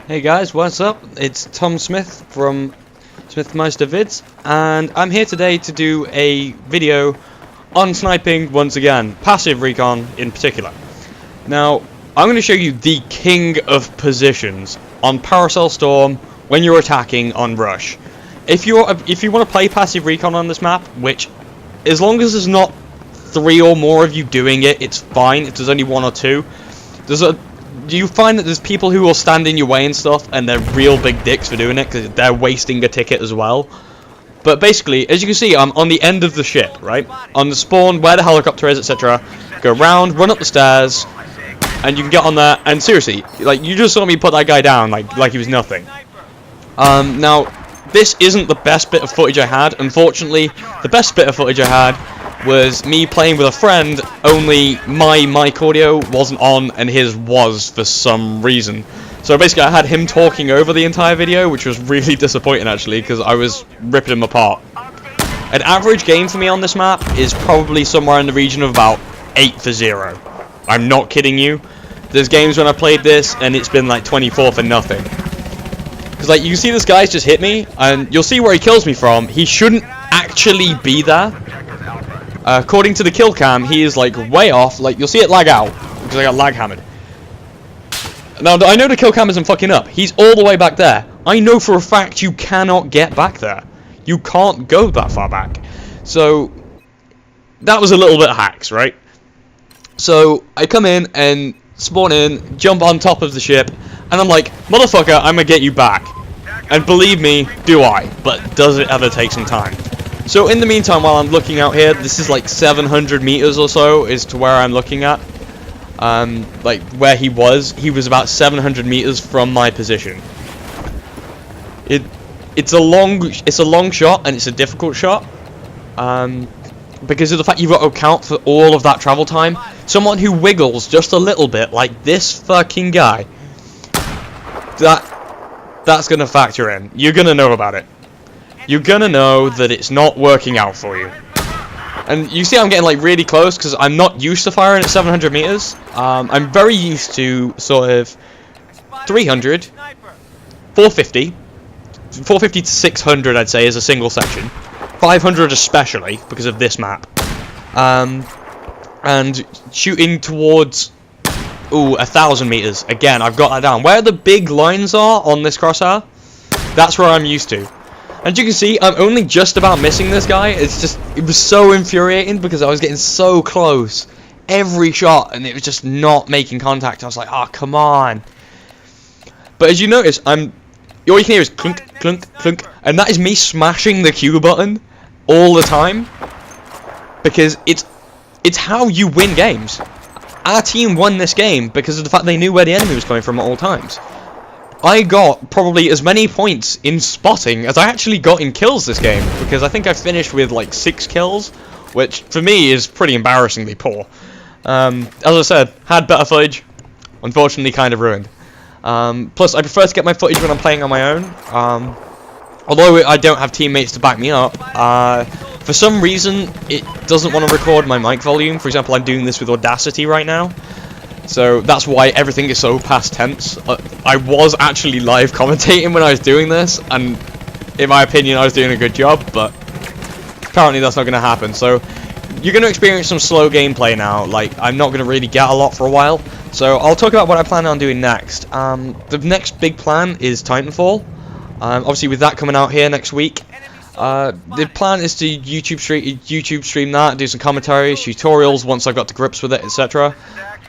Hey guys, what's up? It's Tom Smith from Smithmeister Vids, and I'm here today to do a video on sniping once again, passive recon in particular. Now, I'm going to show you the king of positions on Paracel Storm when you're attacking on Rush. If you want to play passive recon on this map, which, as long as there's not 3 or more of you doing it, it's fine. If there's only 1 or 2, do you find that there's people who will stand in your way and stuff, and they're real big dicks for doing it because they're wasting a ticket as well? But basically, as you can see, I'm on the end of the ship, right? On the spawn, where the helicopter is, etc. Go round, run up the stairs, and you can get on there. And seriously, like, you just saw me put that guy down like he was nothing. Now, this isn't the best bit of footage I had. Unfortunately, the best bit of footage I had was me playing with a friend, only my mic audio wasn't on and his was for some reason. So basically I had him talking over the entire video, which was really disappointing actually, because I was ripping him apart. An average game for me on this map is probably somewhere in the region of about 8 for 0. I'm not kidding you. There's games when I played this and it's been like 24 for nothing. Because like, you can see this guy's just hit me, and you'll see where he kills me from. He shouldn't actually be there. According to the kill cam, he is like way off. Like, you'll see it lag out because I got lag hammered. Now I know the kill cam isn't fucking up. He's all the way back there. I know for a fact you cannot get back there. You can't go that far back. So that was a little bit of hacks, right? So I come in and spawn in, jump on top of the ship, and I'm like, motherfucker, I'm gonna get you back. And believe me, do I. But does it ever take some time? So in the meantime, while I'm looking out here, this is like 700 meters or so is to where I'm looking at. Like where he was about 700 meters from my position. It's a long shot, and it's a difficult shot. Because of the fact you've got to account for all of that travel time. Someone who wiggles just a little bit, like this fucking guy, that's gonna factor in. You're gonna know about it. You're gonna know that it's not working out for you. And you see I'm getting like really close because I'm not used to firing at 700 meters. I'm very used to sort of 300, 450, 450 to 600 I'd say is a single section. 500 especially because of this map. And shooting towards 1,000 meters. Again, I've got that down. Where the big lines are on this crosshair, that's where I'm used to. And you can see, I'm only just about missing this guy. It was so infuriating because I was getting so close every shot and it was just not making contact. I was like, oh, come on. But as you notice, all you can hear is clunk, clunk, clunk, and that is me smashing the Q button all the time because it's how you win games. Our team won this game because of the fact they knew where the enemy was coming from at all times. I got probably as many points in spotting as I actually got in kills this game, because I think I finished with like 6 kills, which for me is pretty embarrassingly poor. As I said, had better footage, unfortunately kind of ruined. Plus I prefer to get my footage when I'm playing on my own, although I don't have teammates to back me up. For some reason it doesn't want to record my mic volume. For example, I'm doing this with Audacity right now. So that's why everything is so past tense. I was actually live commentating when I was doing this, and in my opinion I was doing a good job, but apparently that's not going to happen. So you're going to experience some slow gameplay now. Like, I'm not going to really get a lot for a while. So I'll talk about what I plan on doing next. The next big plan is Titanfall. Obviously with that coming out here next week. The plan is to YouTube stream that, do some commentaries, tutorials once I've got to grips with it, etc.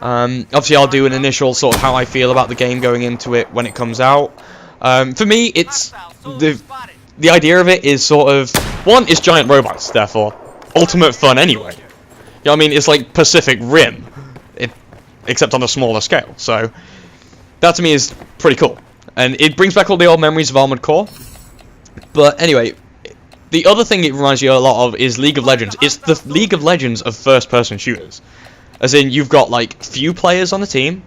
Obviously I'll do an initial sort of how I feel about the game going into it when it comes out. For me, it's the idea of it is sort of, one, it's giant robots, therefore ultimate fun anyway. You know what I mean? It's like Pacific Rim, except on a smaller scale. So that to me is pretty cool, and it brings back all the old memories of Armored Core. But anyway, the other thing it reminds you a lot of is League of Legends. It's the League of Legends of first-person shooters. As in, you've got, like, few players on the team,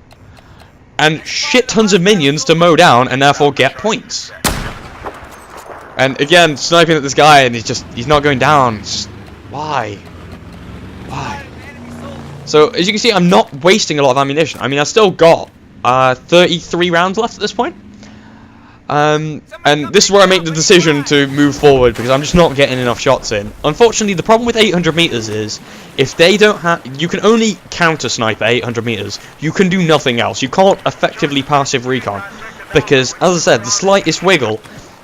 and shit tons of minions to mow down, and therefore get points. And again, sniping at this guy, and he's not going down. It's just, why? Why? So, as you can see, I'm not wasting a lot of ammunition. I mean, I've still got 33 rounds left at this point. And this is where I make the decision to move forward, because I'm just not getting enough shots in. Unfortunately, the problem with 800 meters is, if they don't have, you can only counter snipe at 800 meters. You can do nothing else. You can't effectively passive recon, because, as I said, the slightest wiggle,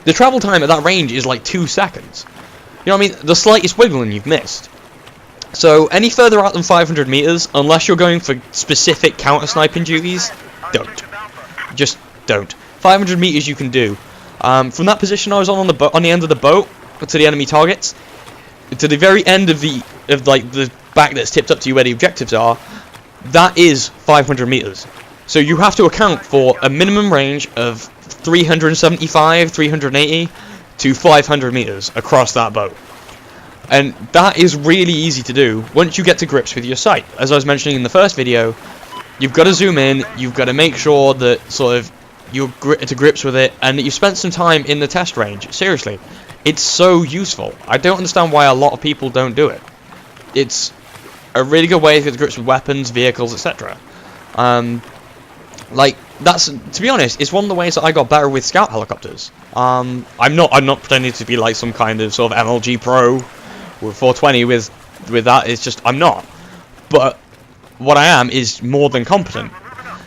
the travel time at that range is like 2 seconds. You know what I mean? The slightest wiggle and you've missed. So any further out than 500 meters, unless you're going for specific counter sniping duties, don't. Just don't. 500 meters you can do. From that position I was on the end of the boat to the enemy targets, to the very end of the back that's tipped up to you where the objectives are, that is 500 meters. So you have to account for a minimum range of 375, 380 to 500 meters across that boat. And that is really easy to do once you get to grips with your sight. As I was mentioning in the first video, you've got to zoom in, you've got to make sure that sort of you're to grips with it, and that you spent some time in the test range. Seriously, it's so useful. I don't understand why a lot of people don't do it. It's a really good way to get to grips with weapons, vehicles, etc. Like, that's, to be honest, it's one of the ways that I got better with scout helicopters. I'm not pretending to be like some kind of sort of MLG pro with 420 with that. It's just I'm not. But what I am is more than competent.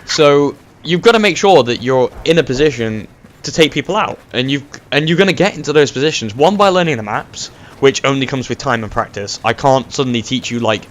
So you've got to make sure that you're in a position to take people out, and you're going to get into those positions, one, by learning the maps, which only comes with time and practice. I can't suddenly teach you like,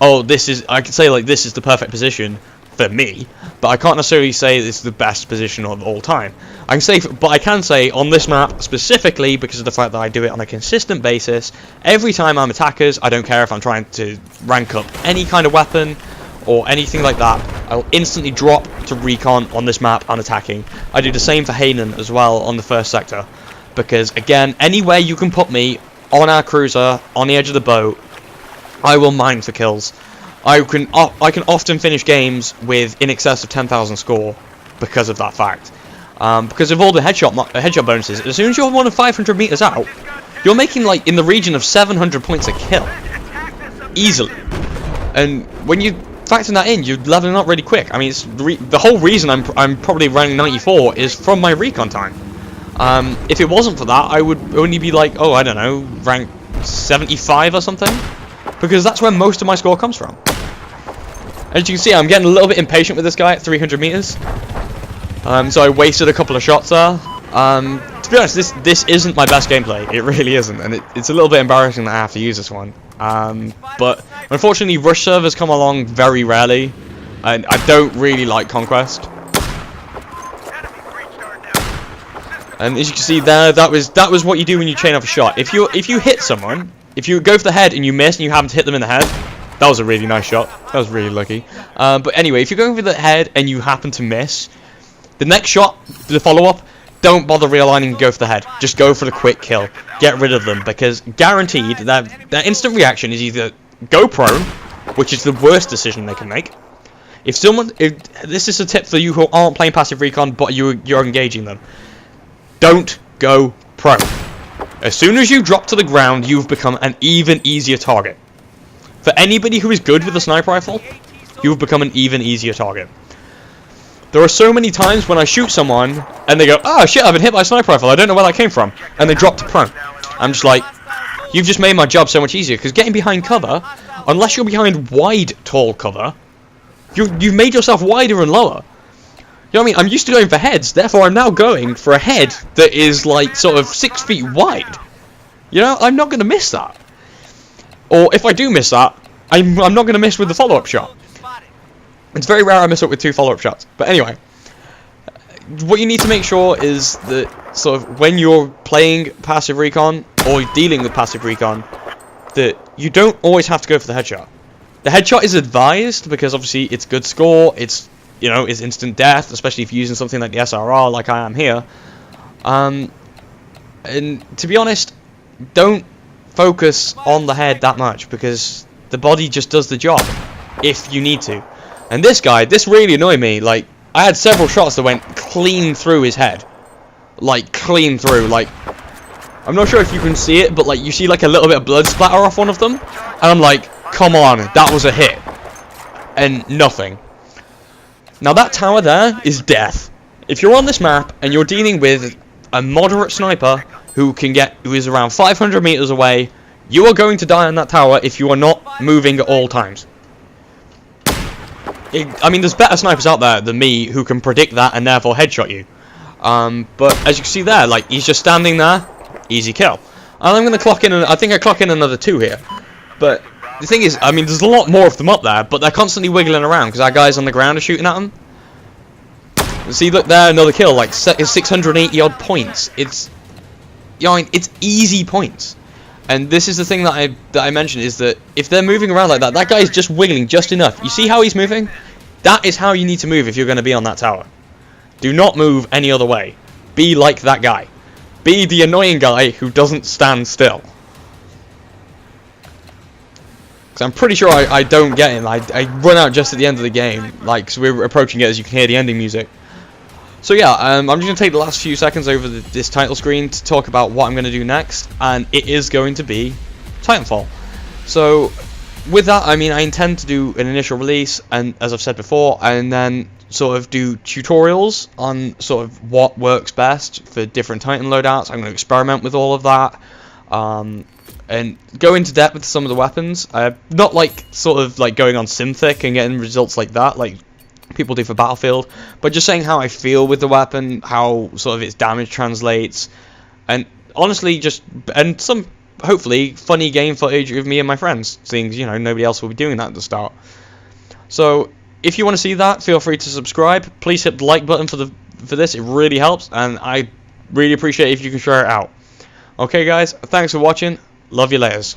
oh, I can say like this is the perfect position for me, but I can't necessarily say this is the best position of all time. But I can say on this map specifically, because of the fact that I do it on a consistent basis, every time I'm attackers, I don't care if I'm trying to rank up any kind of weapon or anything like that, I'll instantly drop to recon on this map and attacking. I do the same for Hanan as well on the first sector, because again, anywhere you can put me on our cruiser, on the edge of the boat, I will mine for kills. I can often finish games with in excess of 10,000 score because of that fact. Because of all the headshot bonuses, as soon as you're more than 500 meters out, you're making like in the region of 700 points a kill, easily. And when you factor that in, you're leveling up really quick. I mean, it's the whole reason I'm probably ranking 94 is from my recon time. If it wasn't for that, I would only be like, oh, I don't know, rank 75 or something, because that's where most of my score comes from. As you can see, I'm getting a little bit impatient with this guy at 300 meters. So I wasted a couple of shots there. To be honest, this isn't my best gameplay. It really isn't, and it's a little bit embarrassing that I have to use this one. But unfortunately, rush servers come along very rarely, and I don't really like Conquest. And as you can see there, that was what you do when you chain off a shot. If you hit someone, if you go for the head and you miss and you happen to hit them in the head, that was a really nice shot. That was really lucky. But anyway, if you're going for the head and you happen to miss, the next shot, the follow-up, don't bother realigning and go for the head. Just go for the quick kill. Get rid of them, because guaranteed that instant reaction is either go prone, which is the worst decision they can make. If this is a tip for you who aren't playing passive recon but you're engaging them, don't go prone. As soon as you drop to the ground, you've become an even easier target. For anybody who is good with a sniper rifle, you've become an even easier target. There are so many times when I shoot someone and they go, oh shit, I've been hit by a sniper rifle, I don't know where that came from, and they drop to prone. I'm just like, you've just made my job so much easier, because getting behind cover, unless you're behind wide, tall cover, you've made yourself wider and lower. You know what I mean? I'm used to going for heads, therefore I'm now going for a head that is like sort of 6 feet wide. You know, I'm not going to miss that. Or if I do miss that, I'm not going to miss with the follow-up shot. It's very rare I miss up with 2 follow-up shots. But anyway, what you need to make sure is that sort of when you're playing passive recon or dealing with passive recon, that you don't always have to go for the headshot. The headshot is advised because obviously it's good score, it's instant death, especially if you're using something like the SRR like I am here. And to be honest, don't focus on the head that much, because the body just does the job if you need to. And this really annoyed me. Like, I had several shots that went clean through his head. Like, clean through. Like, I'm not sure if you can see it, but like, you see like a little bit of blood splatter off one of them. And I'm like, come on, that was a hit. And nothing. Now that tower there is death. If you're on this map and you're dealing with a moderate sniper who is around 500 meters away, you are going to die on that tower if you are not moving at all times. I mean, there's better snipers out there than me who can predict that and therefore headshot you. But as you can see there, like, he's just standing there, easy kill. And I'm going to clock in, I think I clock in another 2 here. But the thing is, I mean, there's a lot more of them up there, but they're constantly wiggling around because our guys on the ground are shooting at them. See, look there, another kill, like 680 odd points. It's, you know, it's easy points. And this is the thing that I mentioned, is that if they're moving around like that, that guy is just wiggling just enough. You see how he's moving? That is how you need to move if you're going to be on that tower. Do not move any other way. Be like that guy. Be the annoying guy who doesn't stand still. Because I'm pretty sure I don't get him. I run out just at the end of the game. Like, because we're approaching it, as you can hear the ending music. So yeah, I'm just going to take the last few seconds over this title screen to talk about what I'm going to do next, and it is going to be Titanfall. So with that, I mean, I intend to do an initial release, and as I've said before, and then sort of do tutorials on sort of what works best for different Titan loadouts. I'm going to experiment with all of that, and go into depth with some of the weapons. Not like sort of like going on Synthic and getting results like that, like people do for Battlefield, but just saying how I feel with the weapon, how sort of its damage translates, and honestly and some hopefully funny game footage of me and my friends, seeing, you know, nobody else will be doing that at the start. So if you want to see that, feel free to subscribe. Please hit the like button for this, it really helps, and I really appreciate it if you can share it out. Okay guys, thanks for watching, love you, laters.